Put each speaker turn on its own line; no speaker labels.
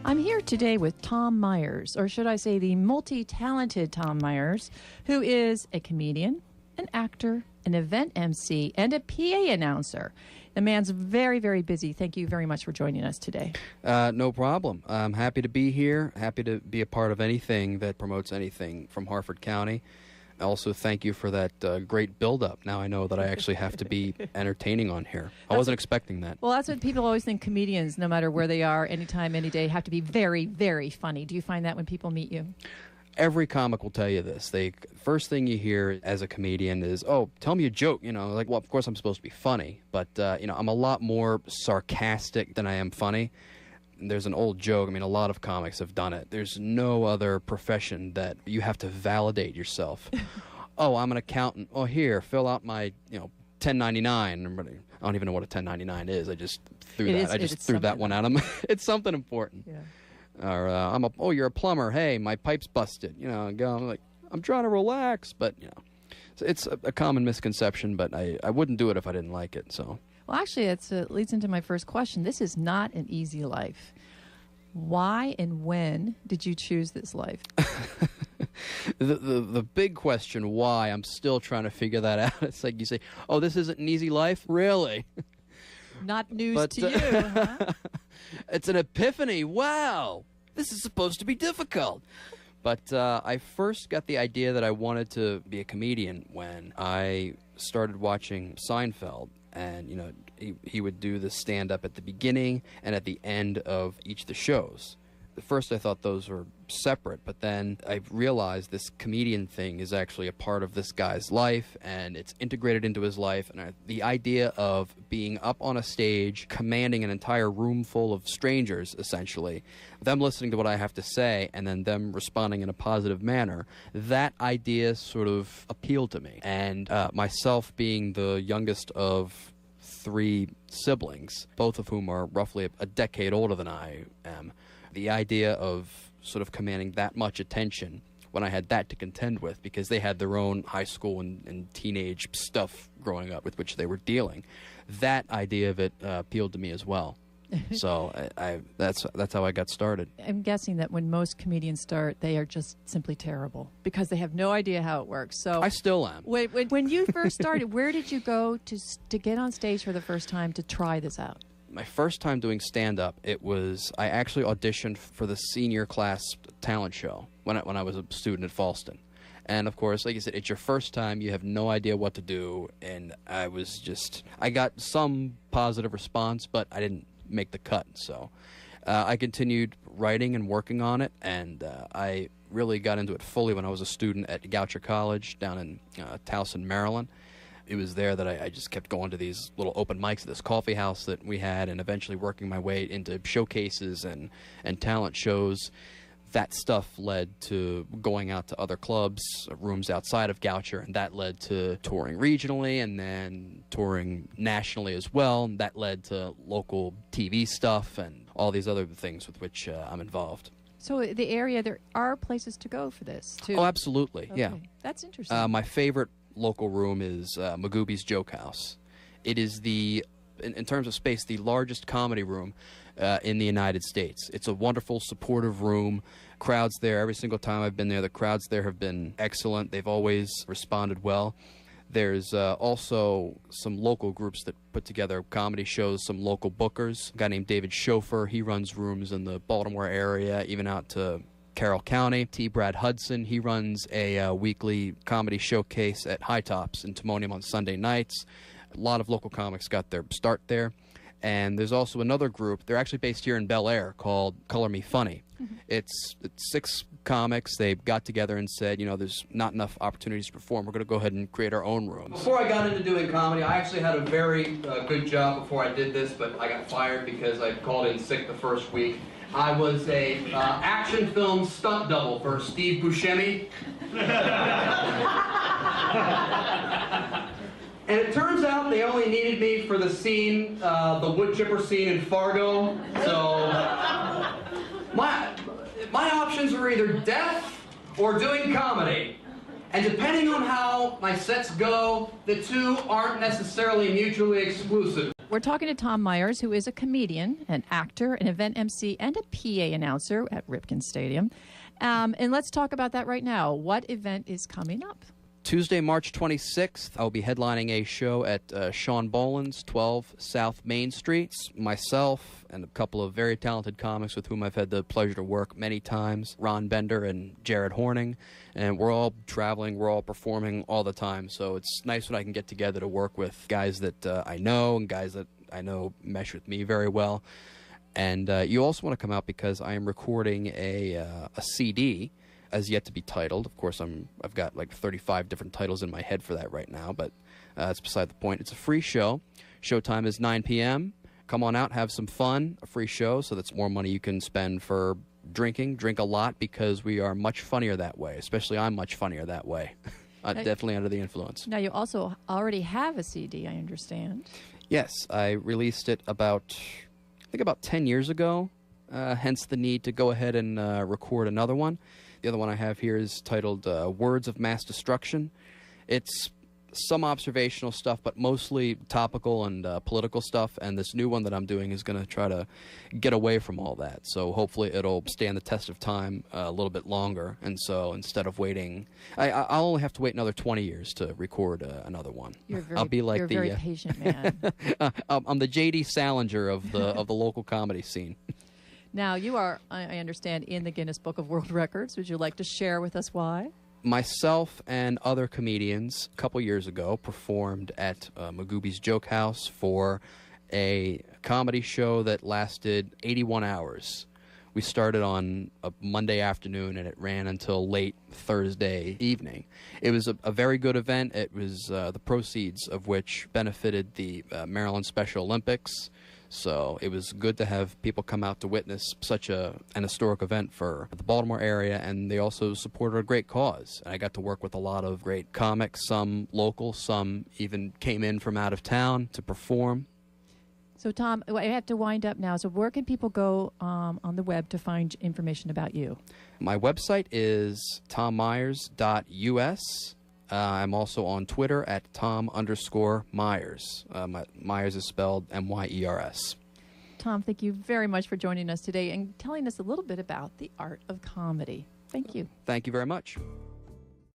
I'm here today with Tom Myers, or should I say the multi-talented Tom Myers, who is a comedian, an actor, an event MC, and a PA announcer. The man's very, very busy. Thank you very much for joining us today.
No problem. I'm happy to be here, happy to be a part of anything that promotes anything from Harford County. Also, thank you for that great build-up. Now I know that I actually have to be entertaining on here. I wasn't expecting that.
Well, that's what people always think. Comedians, no matter where they are, anytime, any day, have to be very, very funny. Do you find that when people meet you?
Every comic will tell you this. First thing you hear as a comedian is, "Oh, tell me a joke." You know, like, well, of course I'm supposed to be funny, but you know, I'm a lot more sarcastic than I am funny. There's an old joke. I mean, a lot of comics have done it. There's no other profession that you have to validate yourself. Oh, I'm an accountant. Oh, here, fill out my, 1099. I don't even know what a 1099 is. I just threw that. I just threw that one at him. It's something important.
Yeah.
Or oh, you're a plumber. Hey, my pipe's busted. I'm like, I'm trying to relax, but so it's a common misconception. But I wouldn't do it if I didn't like it. So.
Well, actually, it leads into my first question. This is not an easy life. Why and when did you choose this life?
The big question, why, I'm still trying to figure that out. It's like you say, oh, this isn't an easy life? Really?
Not news to you, huh?
It's an epiphany. Wow, this is supposed to be difficult. But I first got the idea that I wanted to be a comedian when I started watching Seinfeld. And, he would do the stand-up at the beginning and at the end of each of the shows. At first I thought those were separate, but then I realized this comedian thing is actually a part of this guy's life, and it's integrated into his life. And the idea of being up on a stage, commanding an entire room full of strangers, essentially, them listening to what I have to say, and then them responding in a positive manner, that idea sort of appealed to me. And myself being the youngest of 3 siblings, both of whom are roughly a decade older than I am, the idea of sort of commanding that much attention when I had that to contend with, because they had their own high school and teenage stuff growing up with which they were dealing, that idea of it appealed to me as well. So that's how I got started.
I'm guessing that when most comedians start, they are just simply terrible because they have no idea how it works. So
I still am.
When you first started, where did you go to get on stage for the first time to try this out?
My first time doing stand-up, I actually auditioned for the senior class talent show when I was a student at Falston. And of course, like you said, it's your first time, you have no idea what to do, and I got some positive response, but I didn't make the cut. So I continued writing and working on it, and I really got into it fully when I was a student at Goucher College down in Towson, Maryland. It was there that I just kept going to these little open mics at this coffee house that we had, and eventually working my way into showcases and talent shows. That stuff led to going out to other clubs, rooms outside of Goucher, and that led to touring regionally and then touring nationally as well. And that led to local TV stuff and all these other things with which I'm involved.
So the area, there are places to go for this, too?
Oh, absolutely,
okay.
Yeah.
That's interesting.
My favorite local room is Magooby's Joke House. It is in terms of space, the largest comedy room in the United States. It's a wonderful, supportive room. Crowds there, every single time I've been there, the crowds there have been excellent. They've always responded well. There's also some local groups that put together comedy shows, some local bookers. A guy named David Schofer, he runs rooms in the Baltimore area, even out to Carroll County. T. Brad Hudson, he runs a weekly comedy showcase at High Tops in Timonium on Sunday nights. A lot of local comics got their start there. And there's also another group, they're actually based here in Bel Air, called Color Me Funny. Mm-hmm. It's 6 comics. They got together and said, there's not enough opportunities to perform. We're going to go ahead and create our own rooms. Before I got into doing comedy, I actually had a very good job before I did this, but I got fired because I called in sick the first week. I was a action film stunt double for Steve Buscemi. And it turns out they only needed me for the scene, the wood chipper scene in Fargo. So my options were either death or doing comedy. And depending on how my sets go, the two aren't necessarily mutually exclusive.
we're talking to Tom Myers, who is a comedian, an actor, an event MC, and a PA announcer at Ripken Stadium. And let's talk about that right now. What event is coming up?
Tuesday, March 26th, I'll be headlining a show at Sean Boland's 12 South Main Street. Myself and a couple of very talented comics with whom I've had the pleasure to work many times, Ron Bender and Jared Horning. And we're all traveling, we're all performing all the time. So it's nice when I can get together to work with guys that I know and guys that I know mesh with me very well. And you also want to come out because I am recording a CD, as yet to be titled. Of course, I've got like 35 different titles in my head for that right now, but that's beside the point. It's a free show. Showtime is 9 p.m. Come on out, have some fun. A free show, so that's more money you can spend for drinking. Drink a lot because we are much funnier that way. Especially I'm much funnier that way. Definitely under the influence.
Now, you also already have a CD, I understand.
Yes, I released it about 10 years ago, hence the need to go ahead and record another one. The other one I have here is titled Words of Mass Destruction. It's some observational stuff, but mostly topical and political stuff, and this new one that I'm doing is going to try to get away from all that. So hopefully it'll stand the test of time a little bit longer, and so instead of waiting, I'll only have to wait another 20 years to record another one.
I'll be like you're a very patient man.
I'm the J.D. Salinger of the local comedy scene.
Now, you are, I understand, in the Guinness Book of World Records. Would you like to share with us why?
Myself and other comedians a couple years ago performed at Magooby's Joke House for a comedy show that lasted 81 hours. We started on a Monday afternoon and it ran until late Thursday evening. It was a very good event. It was the proceeds of which benefited the Maryland Special Olympics. So it was good to have people come out to witness such an historic event for the Baltimore area, and they also supported a great cause. And I got to work with a lot of great comics, some local, some even came in from out of town to perform.
So, Tom, I have to wind up now. So where can people go on the web to find information about you?
My website is tommyers.us. I'm also on Twitter at Tom_Myers. Myers is spelled M-Y-E-R-S.
Tom, thank you very much for joining us today and telling us a little bit about the art of comedy. Thank you.
Thank you very much.